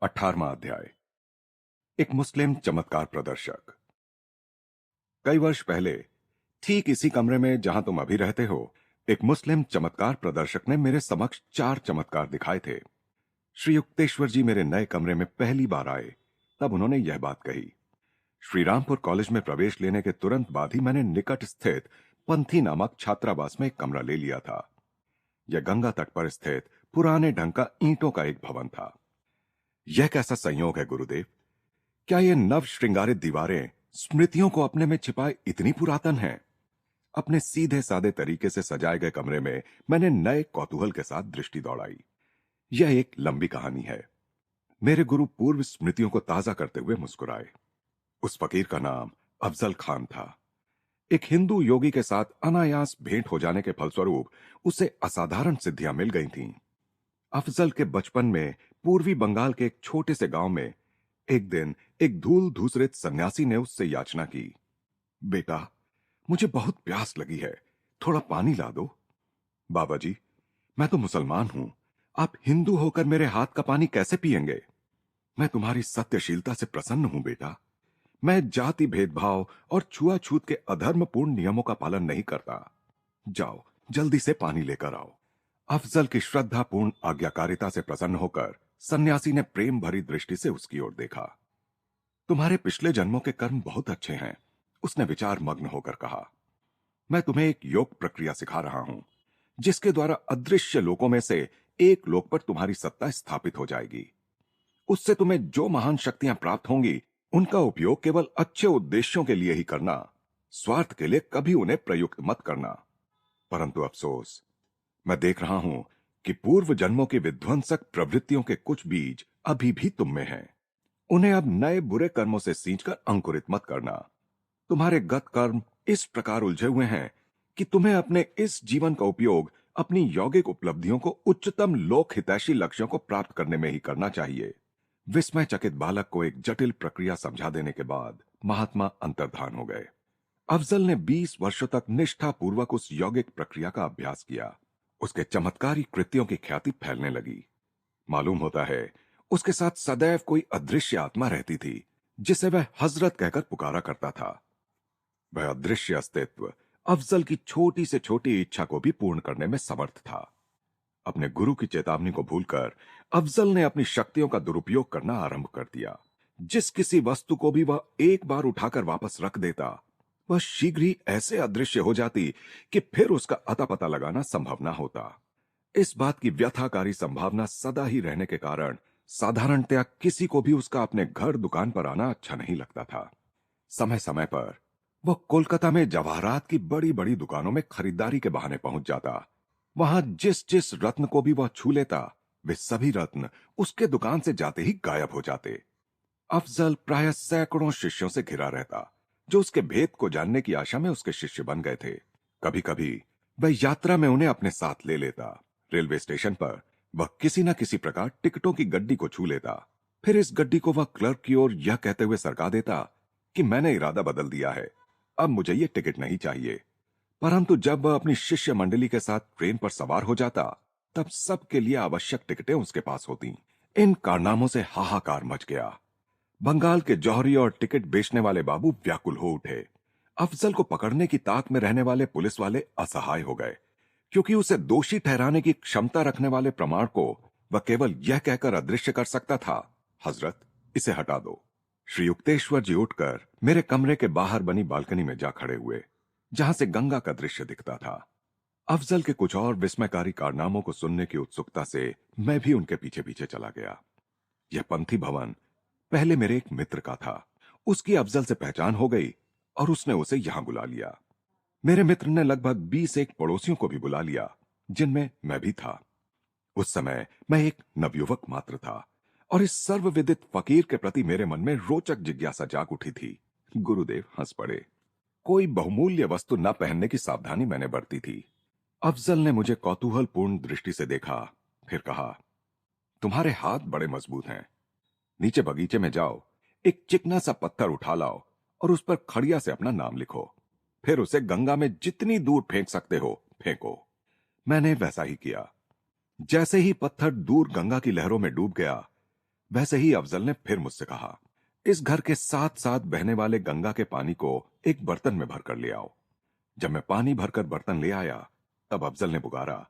18वां अध्याय। एक मुस्लिम चमत्कार प्रदर्शक। कई वर्ष पहले ठीक इसी कमरे में जहां तुम अभी रहते हो, एक मुस्लिम चमत्कार प्रदर्शक ने मेरे समक्ष 4 चमत्कार दिखाए थे। श्री युक्तेश्वर जी मेरे नए कमरे में पहली बार आए, तब उन्होंने यह बात कही। श्रीरामपुर कॉलेज में प्रवेश लेने के तुरंत बाद ही मैंने निकट स्थित पंथी नामक छात्रावास में एक कमरा ले लिया था। यह गंगा तट पर स्थित पुराने ढंग का ईंटों का एक भवन था। यह कैसा संयोग है गुरुदेव! क्या ये नव श्रृंगारित दीवारें स्मृतियों को अपने में छिपाए इतनी पुरातन हैं? अपने सीधे सादे तरीके से सजाए गए कमरे में मैंने नए कौतूहल के साथ दृष्टि दौड़ाई। यह एक लंबी कहानी है। मेरे गुरु पूर्व स्मृतियों को ताजा करते हुए मुस्कुराए। उस फकीर का नाम अफजल खान था। एक हिंदू योगी के साथ अनायास भेंट हो जाने के फलस्वरूप उसे असाधारण सिद्धियां मिल गई थीं। अफजल के बचपन में पूर्वी बंगाल के एक छोटे से गांव में एक दिन एक धूल धूसरित सन्यासी ने उससे याचना की, बेटा, मुझे बहुत प्यास लगी है, थोड़ा पानी ला दो। बाबा जी, मैं तो मुसलमान हूं, आप हिंदू होकर मेरे हाथ का पानी कैसे पिएंगे? मैं तुम्हारी सत्यशीलता से प्रसन्न हूं बेटा। मैं जाति भेदभाव और छुआछूत के अधर्मपूर्ण नियमों का पालन नहीं करता। जाओ, जल्दी से पानी लेकर आओ। अफजल की श्रद्धापूर्ण आज्ञाकारिता से प्रसन्न होकर सन्यासी ने प्रेम भरी दृष्टि से उसकी ओर देखा। तुम्हारे पिछले जन्मों के कर्म बहुत अच्छे हैं, उसने विचार मग्न होकर कहा। मैं तुम्हें एक योग प्रक्रिया सिखा रहा हूं, जिसके द्वारा अदृश्य लोकों में से एक लोक पर तुम्हारी सत्ता स्थापित हो जाएगी। उससे तुम्हें जो महान शक्तियां प्राप्त होंगी, उनका उपयोग केवल अच्छे उद्देश्यों के लिए ही करना, स्वार्थ के लिए कभी उन्हें प्रयुक्त मत करना। परंतु अफसोस, मैं देख रहा हूं कि पूर्व जन्मों की विध्वंसक प्रवृत्तियों के कुछ बीज अभी भी तुम में हैं। उन्हें अब नए बुरे कर्मों से सींचकर अंकुरित मत करना। तुम्हारे गत कर्म इस प्रकार उलझे हुए हैं कि तुम्हें अपने इस जीवन का उपयोग अपनी यौगिक उपलब्धियों को उच्चतम लोक हितैषी लक्ष्यों को प्राप्त करने में ही करना चाहिए। विस्मयचकित बालक को एक जटिल प्रक्रिया समझा देने के बाद महात्मा अंतर्धान हो गए। अफजल ने 20 वर्षों तक निष्ठापूर्वक उस यौगिक प्रक्रिया का अभ्यास किया। उसके चमत्कारी कृत्यों की ख्याति फैलने लगी। मालूम होता है उसके साथ सदैव कोई अदृश्य आत्मा रहती थी, जिसे वह हजरत कहकर पुकारा करता था। वह अदृश्य अस्तित्व अफजल की छोटी से छोटी इच्छा को भी पूर्ण करने में समर्थ था। अपने गुरु की चेतावनी को भूलकर अफजल ने अपनी शक्तियों का दुरुपयोग करना आरंभ कर दिया। जिस किसी वस्तु को भी वह एक बार उठाकर वापस रख देता, वह शीघ्र ही ऐसे अदृश्य हो जाती कि फिर उसका अता पता लगाना संभव न होता। इस बात की व्यथाकारी संभावना सदा ही रहने के कारण साधारणतया किसी को भी उसका अपने घर दुकान पर आना अच्छा नहीं लगता था। समय समय पर वह कोलकाता में जवाहरात की बड़ी बड़ी दुकानों में खरीदारी के बहाने पहुंच जाता। वहां जिस जिस रत्न को भी वह छू लेता, वे सभी रत्न उसके दुकान से जाते ही गायब हो जाते। अफजल प्रायः सैकड़ों शिष्यों से घिरा रहता, जो उसके भेद को जानने की आशा में उसके शिष्य बन गए थे। कभी कभी वह यात्रा में उन्हें अपने साथ ले लेता। रेलवे स्टेशन पर वह किसी न किसी प्रकार टिकटों की गड्डी को छू लेता। फिर इस गड्डी को वह क्लर्क की ओर यह कहते हुए सरका देता कि मैंने इरादा बदल दिया है, अब मुझे ये टिकट नहीं चाहिए। परंतु जब वह अपनी शिष्य मंडली के साथ ट्रेन पर सवार हो जाता, तब सबके लिए आवश्यक टिकटें उसके पास होती। इन कारनामों से हाहाकार मच गया। बंगाल के जौहरी और टिकट बेचने वाले बाबू व्याकुल हो उठे। अफजल को पकड़ने की ताक में रहने वाले पुलिस वाले असहाय हो गए, क्योंकि उसे दोषी ठहराने की क्षमता रखने वाले प्रमाण को वह केवल यह कहकर अदृश्य कर सकता था, हजरत, इसे हटा दो। श्री युक्तेश्वर जी उठकर मेरे कमरे के बाहर बनी बालकनी में जा खड़े हुए, जहां से गंगा का दृश्य दिखता था। अफजल के कुछ और विस्मयकारी कारनामों को सुनने की उत्सुकता से मैं भी उनके पीछे पीछे चला गया। यह पंथी भवन पहले मेरे एक मित्र का था। उसकी अफजल से पहचान हो गई और उसने उसे यहां बुला लिया। मेरे मित्र ने लगभग 20 एक पड़ोसियों को भी बुला लिया, जिनमें मैं भी था। उस समय मैं एक नवयुवक मात्र था और इस सर्वविदित फकीर के प्रति मेरे मन में रोचक जिज्ञासा जाग उठी थी। गुरुदेव हंस पड़े। कोई बहुमूल्य वस्तु न पहनने की सावधानी मैंने बरती थी। अफजल ने मुझे कौतूहलपूर्ण दृष्टि से देखा, फिर कहा, तुम्हारे हाथ बड़े मजबूत हैं। नीचे बगीचे में जाओ, एक चिकना सा पत्थर उठा लाओ और उस पर खड़िया से अपना नाम लिखो। फिर उसे गंगा में जितनी दूर फेंक सकते हो फेंको। मैंने वैसा ही किया। जैसे ही पत्थर दूर गंगा की लहरों में डूब गया, वैसे ही अफजल ने फिर मुझसे कहा, इस घर के साथ साथ बहने वाले गंगा के पानी को एक बर्तन में भर कर ले आओ। जब मैं पानी भरकर बर्तन ले आया, तब अफजल ने पुकारा,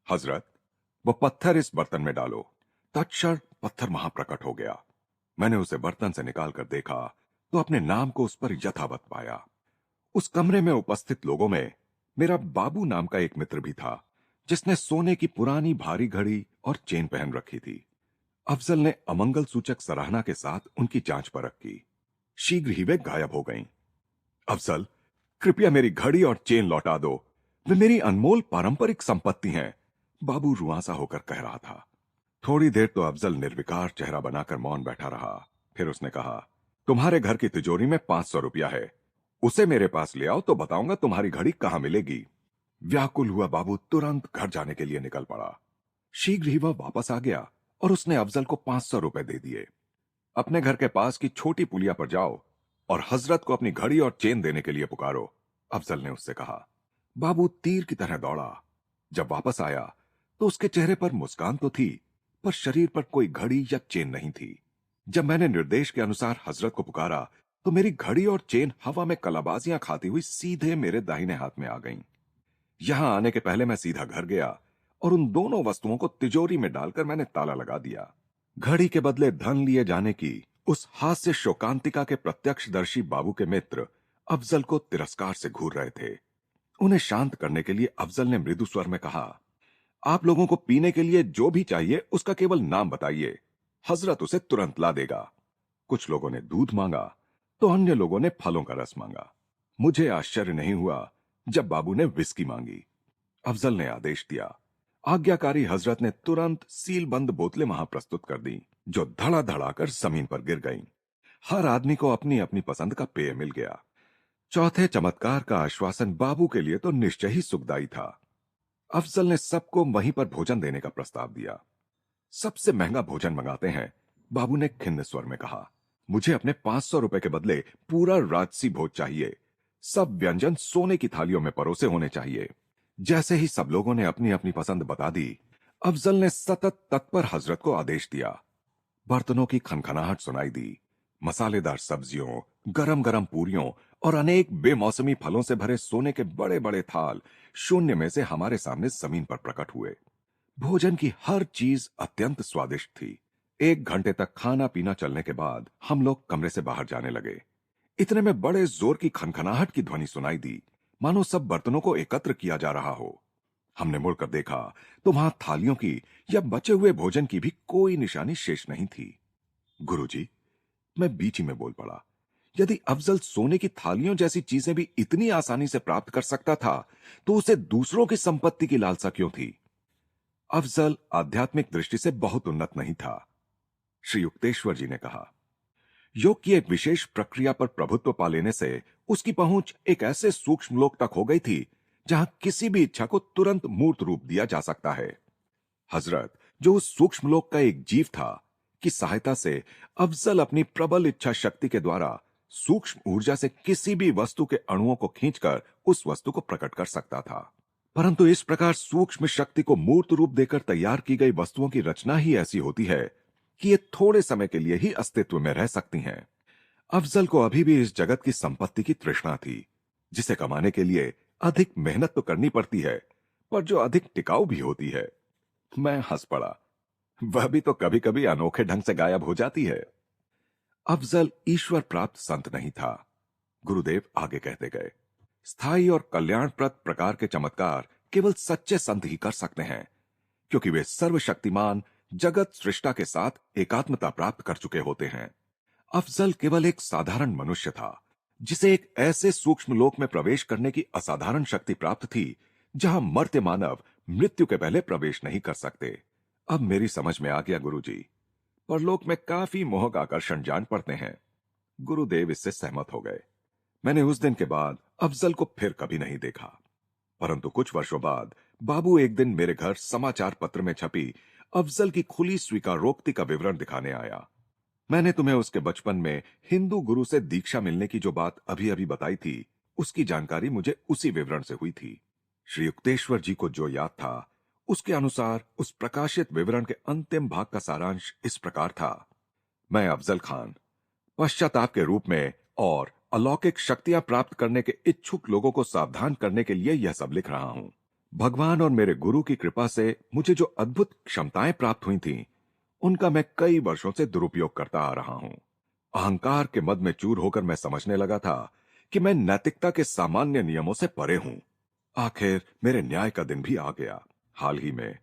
हजरत, वो पत्थर इस बर्तन में डालो। तत्क्षण पत्थर वहां प्रकट हो गया। मैंने उसे बर्तन से निकाल कर देखा तो अपने नाम को उस पर यथावत पाया। उस कमरे में उपस्थित लोगों में मेरा बाबू नाम का एक मित्र भी था, जिसने सोने की पुरानी भारी घड़ी और चेन पहन रखी थी। अफजल ने अमंगल सूचक सराहना के साथ उनकी जांच परख की। शीघ्र ही वे गायब हो गईं। अफजल, कृपया मेरी घड़ी और चेन लौटा दो, वे मेरी अनमोल पारंपरिक संपत्ति हैं, बाबू रुआंसा होकर कह रहा था। थोड़ी देर तो अफजल निर्विकार चेहरा बनाकर मौन बैठा रहा। फिर उसने कहा, तुम्हारे घर की तिजोरी में 500 रुपया है, उसे मेरे पास ले आओ तो बताऊंगा तुम्हारी घड़ी कहां मिलेगी। व्याकुल हुआ बाबू तुरंत घर जाने के लिए निकल पड़ा। शीघ्र ही वह वापस आ गया और उसने अफजल को 500 रुपए दे दिए। अपने घर के पास की छोटी पुलिया पर जाओ और हजरत को अपनी घड़ी और चेन देने के लिए पुकारो, अफजल ने उससे कहा। बाबू तीर की तरह दौड़ा। जब वापस आया तो उसके चेहरे पर मुस्कान तो थी, पर शरीर पर कोई घड़ी या चेन नहीं थी। जब मैंने निर्देश के अनुसार हजरत को पुकारा तो मेरी घड़ी और चेन हवा में कलाबाजियां खाती हुई सीधे मेरे दाहिने हाथ में आ गईं। यहां आने के पहले मैं सीधा घर गया और उन दोनों वस्तुओं को तिजोरी में डालकर मैंने ताला लगा दिया। घड़ी के बदले धन लिए जाने की उस हास्य शोकांतिका के प्रत्यक्षदर्शी बाबू के मित्र अफजल को तिरस्कार से घूर रहे थे। उन्हें शांत करने के लिए अफजल ने मृदु स्वर में कहा, आप लोगों को पीने के लिए जो भी चाहिए उसका केवल नाम बताइए, हजरत उसे तुरंत ला देगा। कुछ लोगों ने दूध मांगा तो अन्य लोगों ने फलों का रस मांगा। मुझे आश्चर्य नहीं हुआ जब बाबू ने विस्की मांगी। अफजल ने आदेश दिया। आज्ञाकारी हजरत ने तुरंत सीलबंद बोतलें वहां प्रस्तुत कर दी, जो धड़ाधड़ा कर जमीन पर गिर गईं। हर आदमी को अपनी अपनी पसंद का पेय मिल गया। चौथे चमत्कार का आश्वासन बाबू के लिए तो निश्चय ही सुखदायी था। अफजल ने सबको वहीं पर भोजन देने का प्रस्ताव दिया। सबसे महंगा भोजन मंगाते हैं, बाबू ने खिन्न स्वर में कहा। मुझे अपने 500 रुपए के बदले पूरा राजसी भोज चाहिए। सब व्यंजन सोने की थालियों में परोसे होने चाहिए। जैसे ही सब लोगों ने अपनी अपनी पसंद बता दी, अफजल ने सतत तत्पर हजरत को आदेश दिया। बर्तनों की खनखनाहट सुनाई दी। मसालेदार सब्जियों, गरम गरम पूरियों और अनेक बेमौसमी फलों से भरे सोने के बड़े बड़े थाल शून्य में से हमारे सामने जमीन पर प्रकट हुए। भोजन की हर चीज अत्यंत स्वादिष्ट थी। 1 घंटे तक खाना पीना चलने के बाद हम लोग कमरे से बाहर जाने लगे। इतने में बड़े जोर की खनखनाहट की ध्वनि सुनाई दी, मानो सब बर्तनों को एकत्र किया जा रहा हो। हमने मुड़कर देखा तो वहां थालियों की या बचे हुए भोजन की भी कोई निशानी शेष नहीं थी। गुरुजी, मैं बीच ही में बोल पड़ा, यदि अफजल सोने की थालियों जैसी चीजें भी इतनी आसानी से प्राप्त कर सकता था, तो उसे दूसरों की संपत्ति की लालसा क्यों थी? अफजल आध्यात्मिक दृष्टि से बहुत उन्नत नहीं था, श्री युक्तेश्वर जी ने कहा। योग की एक विशेष प्रक्रिया पर प्रभुत्व पा लेने से उसकी पहुंच एक ऐसे सूक्ष्म लोक तक हो गई थी जहां किसी भी इच्छा को तुरंत मूर्त रूप दिया जा सकता है। हजरत, जो उस सूक्ष्म लोक का एक जीव था, की सहायता से अफजल अपनी प्रबल इच्छा शक्ति के द्वारा सूक्ष्म ऊर्जा से किसी भी वस्तु के अणुओं को खींचकर उस वस्तु को प्रकट कर सकता था। परंतु इस प्रकार सूक्ष्म शक्ति को मूर्त रूप देकर तैयार की गई वस्तुओं की रचना ही ऐसी होती है कि ये थोड़े समय के लिए ही अस्तित्व में रह सकती हैं। अफजल को अभी भी इस जगत की संपत्ति की तृष्णा थी, जिसे कमाने के लिए अधिक मेहनत तो करनी पड़ती है, पर जो अधिक टिकाऊ भी होती है। मैं हंस पड़ा। वह भी तो कभी कभी अनोखे ढंग से गायब हो जाती है। अफजल ईश्वर प्राप्त संत नहीं था। गुरुदेव आगे कहते गए, स्थायी और कल्याणप्रद प्रकार के चमत्कार केवल सच्चे संत ही कर सकते हैं, क्योंकि वे सर्वशक्तिमान जगत सृष्टा के साथ एकात्मता प्राप्त कर चुके होते हैं। अफजल केवल एक साधारण मनुष्य था, जिसे एक ऐसे सूक्ष्म लोक में प्रवेश करने की असाधारण शक्ति प्राप्त थी जहां मर्त्य मानव मृत्यु के पहले प्रवेश नहीं कर सकते। अब मेरी समझ में आ गया गुरुजी, परलोक में काफी मोहक आकर्षण जान पड़ते हैं। गुरुदेव इससे सहमत हो गए। मैंने उस दिन के बाद अफजल को फिर कभी नहीं देखा। परंतु कुछ वर्षों बाद बाबू एक दिन मेरे घर समाचार पत्र में छपी अफजल की खुली स्वीकारोक्ति का विवरण दिखाने आया। मैंने तुम्हें उसके बचपन में हिंदू गुरु से दीक्षा मिलने की जो बात अभी अभी बताई थी, उसकी जानकारी मुझे उसी विवरण से हुई थी। श्री युक्तेश्वर जी को जो याद था, उसके अनुसार उस प्रकाशित विवरण के अंतिम भाग का सारांश इस प्रकार था। मैं अफजल खान पश्चाताप के रूप में और अलौकिक शक्तियां प्राप्त करने के इच्छुक लोगों को सावधान करने के लिए यह सब लिख रहा हूं। भगवान और मेरे गुरु की कृपा से मुझे जो अद्भुत क्षमताएं प्राप्त हुई थीं, उनका मैं कई वर्षों से दुरुपयोग करता आ रहा हूं। अहंकार के मद में चूर होकर मैं समझने लगा था कि मैं नैतिकता के सामान्य नियमों से परे हूं। आखिर मेरे न्याय का दिन भी आ गया। हाल ही में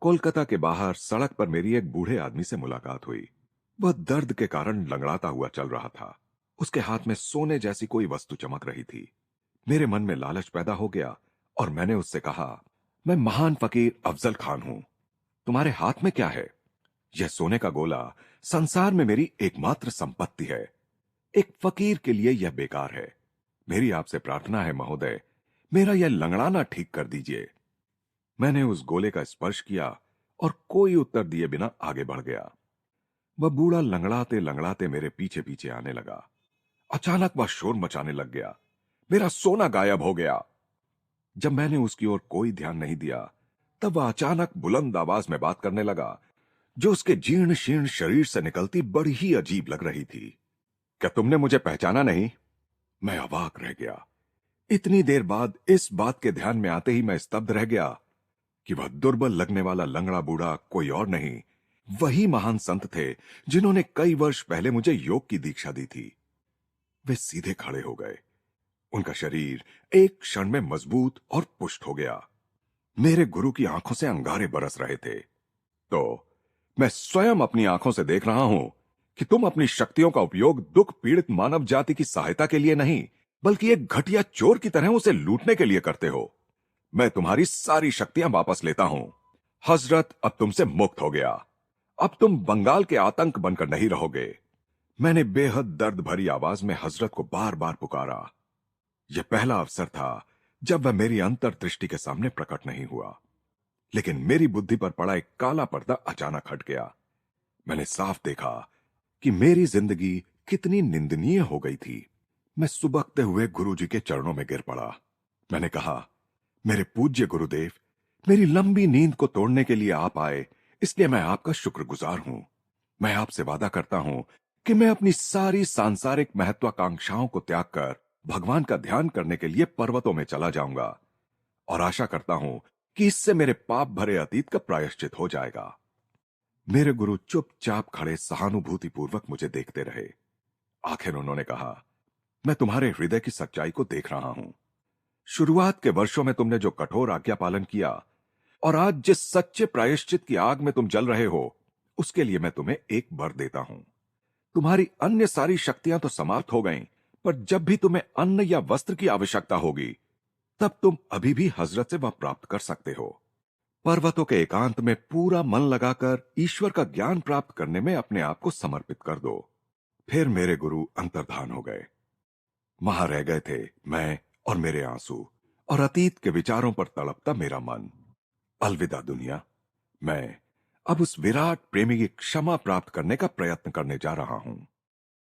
कोलकाता के बाहर सड़क पर मेरी एक बूढ़े आदमी से मुलाकात हुई। वह दर्द के कारण लंगड़ाता हुआ चल रहा था। उसके हाथ में सोने जैसी कोई वस्तु चमक रही थी। मेरे मन में लालच पैदा हो गया और मैंने उससे कहा, मैं महान फकीर अफजल खान हूं, तुम्हारे हाथ में क्या है? यह सोने का गोला संसार में मेरी एकमात्र संपत्ति है। एक फकीर के लिए यह बेकार है। मेरी आपसे प्रार्थना है महोदय, मेरा यह लंगड़ाना ठीक कर दीजिए। मैंने उस गोले का स्पर्श किया और कोई उत्तर दिए बिना आगे बढ़ गया। वह बूढ़ा लंगड़ाते लंगड़ाते मेरे पीछे पीछे आने लगा। अचानक वह शोर मचाने लग गया। मेरा सोना गायब हो गया। जब मैंने उसकी ओर कोई ध्यान नहीं दिया, तब वह अचानक बुलंद आवाज में बात करने लगा, जो उसके जीर्ण शीर्ण शरीर से निकलती बड़ी ही अजीब लग रही थी। क्या तुमने मुझे पहचाना नहीं? मैं अवाक रह गया। इतनी देर बाद इस बात के ध्यान में आते ही मैं स्तब्ध रह गया कि वह दुर्बल लगने वाला लंगड़ा बूढ़ा कोई और नहीं, वही महान संत थे जिन्होंने कई वर्ष पहले मुझे योग की दीक्षा दी थी। वे सीधे खड़े हो गए। उनका शरीर एक क्षण में मजबूत और पुष्ट हो गया। मेरे गुरु की आंखों से अंगारे बरस रहे थे। तो मैं स्वयं अपनी आंखों से देख रहा हूं कि तुम अपनी शक्तियों का उपयोग दुख पीड़ित मानव जाति की सहायता के लिए नहीं, बल्कि एक घटिया चोर की तरह उसे लूटने के लिए करते हो। मैं तुम्हारी सारी शक्तियां वापस लेता हूं। हजरत अब तुमसे मुक्त हो गया। अब तुम बंगाल के आतंक बनकर नहीं रहोगे। मैंने बेहद दर्द भरी आवाज में हजरत को बार बार पुकारा। यह पहला अवसर था जब वह मेरी अंतर्दृष्टि के सामने प्रकट नहीं हुआ, लेकिन मेरी बुद्धि पर पड़ा एक काला पर्दा अचानक हट गया। मैंने साफ देखा कि मेरी जिंदगी कितनी निंदनीय हो गई थी। मैं सुबकते हुए गुरुजी के चरणों में गिर पड़ा। मैंने कहा, मेरे पूज्य गुरुदेव, मेरी लंबी नींद को तोड़ने के लिए आप आए, इसलिए मैं आपका शुक्रगुजार हूं। मैं आपसे वादा करता हूं कि मैं अपनी सारी सांसारिक महत्वाकांक्षाओं को त्याग कर भगवान का ध्यान करने के लिए पर्वतों में चला जाऊंगा, और आशा करता हूं कि इससे मेरे पाप भरे अतीत का प्रायश्चित हो जाएगा। मेरे गुरु चुपचाप खड़े सहानुभूतिपूर्वक मुझे देखते रहे। आखिर उन्होंने कहा, मैं तुम्हारे हृदय की सच्चाई को देख रहा हूं। शुरुआत के वर्षों में तुमने जो कठोर आज्ञा पालन किया और आज जिस सच्चे प्रायश्चित की आग में तुम जल रहे हो, उसके लिए मैं तुम्हें एक वर देता हूं। तुम्हारी अन्य सारी शक्तियां तो समाप्त हो गईं, पर जब भी तुम्हें अन्न या वस्त्र की आवश्यकता होगी, तब तुम अभी भी हजरत से वह प्राप्त कर सकते हो। पर्वतों के एकांत में पूरा मन लगाकर ईश्वर का ज्ञान प्राप्त करने में अपने आप को समर्पित कर दो। फिर मेरे गुरु अंतर्धान हो गए। वहां रह गए थे मैं और मेरे आंसू और अतीत के विचारों पर तड़पता मेरा मन। अलविदा दुनिया। मैं अब उस विराट प्रेमी की क्षमा प्राप्त करने का प्रयत्न करने जा रहा हूं।